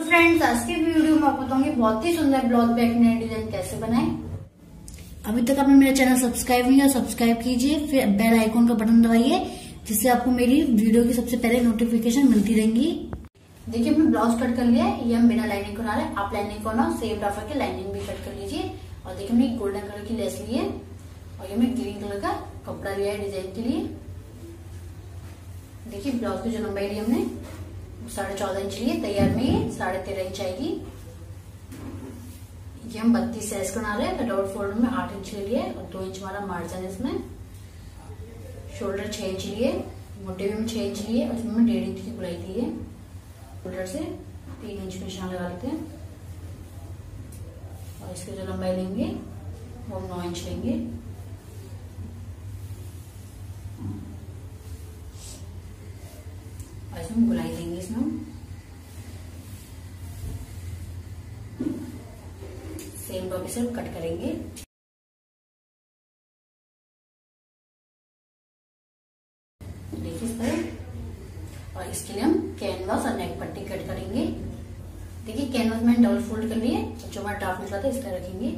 Friends, आज की video में आपको बताऊंगी बहुत ही सुंदर ब्लाउज बैक नेक डिजाइन कैसे बनाएं। अभी तक आपने मेरा चैनल सब्सक्राइब नहीं किया, सब्सक्राइब कीजिए, फिर बेल आइकॉन का बटन दबाइए, जिससे आपको मेरी वीडियो की सबसे पहले नोटिफिकेशन मिलती रहेंगी। देखिए हमने ब्लाउज कट कर लिया है, ये हम बिना लाइनिंग बना रहे हैं। आप लाइनिंग को ना सेम डाफा के लाइनिंग भी कट कर लीजिए। और देखिए हमने गोल्डन कलर की लेस ली है और ये हमने ग्रीन कलर का कपड़ा लिया है डिजाइन के लिए। देखिए ब्लाउज की जो लंबाई ली हमने 14.5 इंच लिए, तैयार में ये 13.5 इंच आएगी। ये हम 32 साइज का बना रहे हैं। कटआउट फोल्ड में 8 इंच ले लिए और 2 इंच हमारा मार्जिन है इसमें। शोल्डर 6 इंच लिए, मोटे भी 6 इंच लिए और इसमें 1.5 इंच की गुलाई दी है। शोल्डर से 3 इंच का निशान लगा लेते हैं और इसकी जो लंबाई लेंगे वो हम 9 इंच लेंगे। इसमें गुलाई देंगे, इसमें हम सेम टॉप से कट करेंगे। देखिए इस तरह। और इसके लिए हम कैनवास और नेक पट्टी कट करेंगे। देखिए कैनवास में डबल फोल्ड कर लिए और जो हमारा टाप निकला था इस तरह रखेंगे।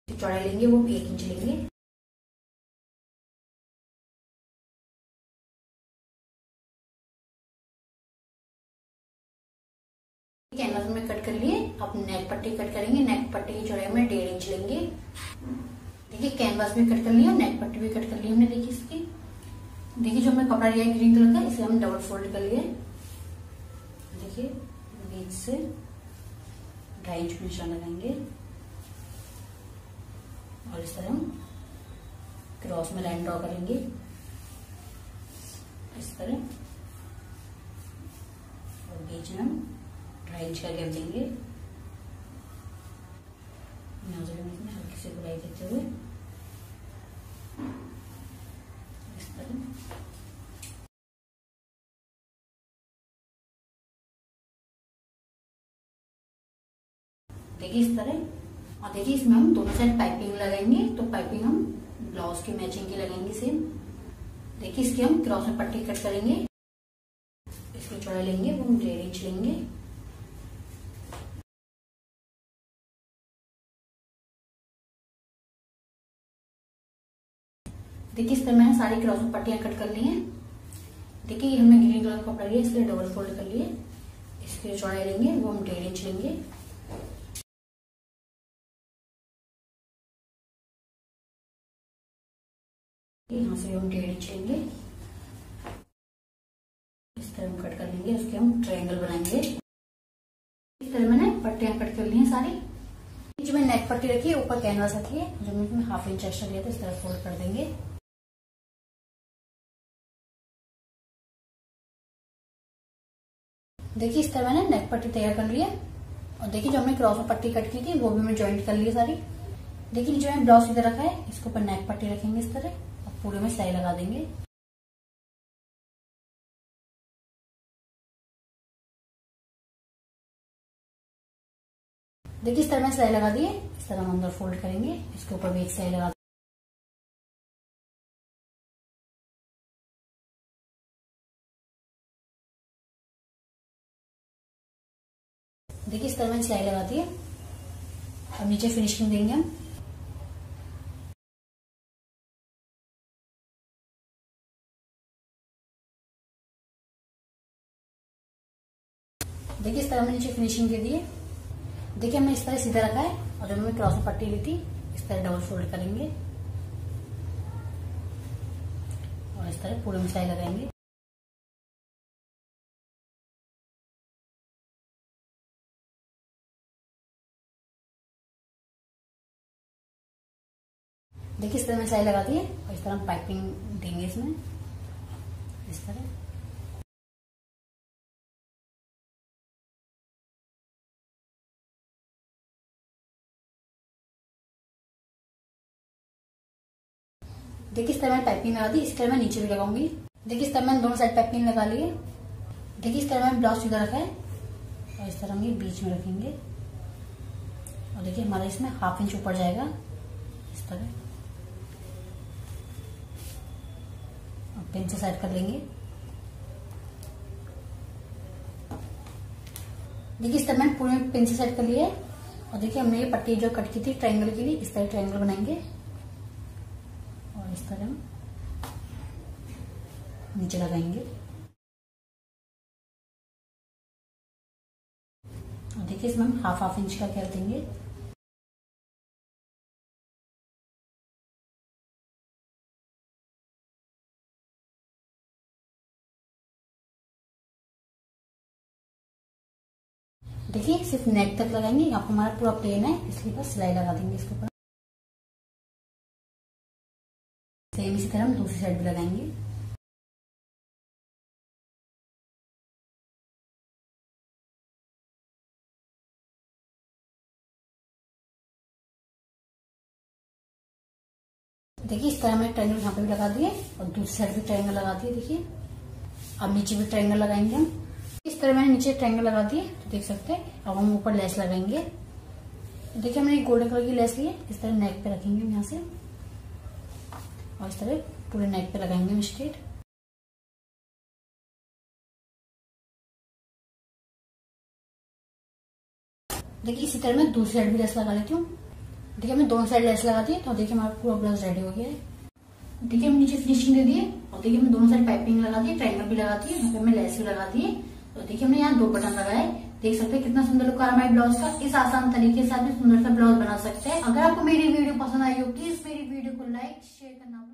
चौड़ाई लेंगे वो 1 इंच लेंगे। कैनवास में कट कर लिए। अब नेक पट्टी कट करेंगे। नेक पट्टी की चौड़ाई में 1.5 इंच लेंगे। देखिए कैनवास भी कट कर लिया, नेक पट्टी भी कट कर ली हमने। देखिए इसकी, देखिए जो हमने कपड़ा लिया है ग्रीन कलर का, इसे हम डबल फोल्ड कर लिए। देखिए बीच से 2.5 इंच निशान लगाएंगे और इस तरह हम क्रॉस में लाइन ड्रॉ करेंगे इस तरह। और बीच में हम 2.5 इंच का गैप देंगे। इसमें हल्की सी गुलाई देते हुए इस तरह। देखिए इस तरह। और देखिए इसमें हम दोनों साइड पाइपिंग लगाएंगे, तो पाइपिंग हम ब्लाउज की मैचिंग की लगाएंगे सेम। देखिए इसकी हम क्रॉस में पट्टी कट करेंगे। इसकी चौड़ाई लेंगे वो हम 1.5 इंच लेंगे। देखिए इस तरह मैंने सारी क्रॉस में पट्टियां कट कर ली हैं। देखिए हमने ग्रीन कलर का कपड़ा लिया, इसलिए डबल फोल्ड कर लिए। इसकी चौड़ाई लेंगे वो हम 1.5 इंच लेंगे। यहाँ से हम 1.5 इंच लेंगे। इस तरह हम कट कर लेंगे। उसके हम ट्रायंगल बनाएंगे। इस तरह मैंने पट्टियां कट कर ली हैं सारी। जो मैंने नेक पट्टी रखी है ऊपर कैनवास रखी है, जो मैंने 1/2 इंच एक्स्ट्रा लिया था, इस तरह फोल्ड कर देंगे। देखिए इस तरह मैंने नेक पट्टी तैयार कर ली है। और देखिए जो हमने क्रॉस में पट्टी कट की थी वो भी मैं ज्वाइंट कर ली है सारी। देखिए जो मैंने ब्लाउज इधर रखा है इसके ऊपर नेक पट्टी रखेंगे इस तरह और पूरे में सिलाई लगा देंगे। देखिए इस तरह मैंने सिलाई लगा दी है। इस तरह हम अंदर फोल्ड करेंगे, इसके ऊपर भी एक सिलाई लगा। देखिए इस तरह मैंने सिलाई लगा दी है। अब नीचे फिनिशिंग देंगे हम। देखिए इस तरह मैंने नीचे फिनिशिंग दे दी है। देखिए हमने इस तरह सीधा रखा है और जब हमने क्रॉस में पट्टी ली थी इस तरह डबल फोल्ड करेंगे और इस तरह पूरे में सिलाई लगाएंगे। देखिए इस तरह मैंने सिलाई लगा दी है और इस तरह हम पाइपिंग देंगे इसमें इस तरह। देखिए इस तरह मैंने पाइपिंग लगा दी। इस तरह मैं नीचे भी लगाऊंगी। देखिए इस तरह मैंने दोनों साइड पाइपिंग लगा ली है। देखिए इस तरह मैंने ब्लाउज सीधा रखा है और इस तरह हम ये बीच में रखेंगे और देखिए हमारा इसमें 1/2 इंच ऊपर जाएगा इस तरह। पिन से सेट कर लेंगे। देखिए इस तरह मैंने पूरे पिन से सेट कर लिया है। और देखिए हमने ये पट्टी जो कट की थी ट्रायंगल के लिए, इस तरह ट्रायंगल बनाएंगे और इस तरह नीचे लगाएंगे। और देखिए इसमें हम हाफ इंच का कर देंगे। देखिए सिर्फ नेक तक लगाएंगे, यहाँ पर हमारा पूरा प्लेन है इसलिए बस सिलाई लगा देंगे इसके ऊपर। सेम इसी तरह हम दूसरी साइड भी लगाएंगे। देखिए इस तरह हमने ट्रायंगल यहाँ पे भी लगा दिए और दूसरी साइड भी ट्रायंगल लगा दिए। देखिए अब नीचे भी ट्रायंगल लगाएंगे हम। इस तरह मैंने नीचे ट्रायंगल लगा दिए तो देख सकते हैं। अब हम ऊपर लेस लगाएंगे। देखिए हमने गोल्डन कलर की लेस ली है, इस तरह नेक पे रखेंगे यहाँ से और इस तरह पूरे नेक पे लगाएंगे हम स्ट्रेट। देखिए इसी तरह मैं दूसरी साइड भी लेस लगा लेती हूँ। देखिए हमने दोनों साइड लेस लगा दी तो देखिए हमारा पूरा ब्लाउज रेडी हो गया है। देखिए हम नीचे फिनिशिंग दे दिए और देखिए हमने दोनों साइड पाइपिंग लगा दी, ट्रायंगल भी लगा दी, यहाँ पे हमने लेस भी लगा दी। तो देखिए हमने यहाँ 2 बटन लगाए। देख सकते हैं कितना सुंदर लुक आ रहा है हमारे ब्लाउज का। इस आसान तरीके से आप सुंदर सा ब्लाउज बना सकते हैं। अगर आपको मेरी वीडियो पसंद आई हो प्लीज मेरी वीडियो को लाइक शेयर करना।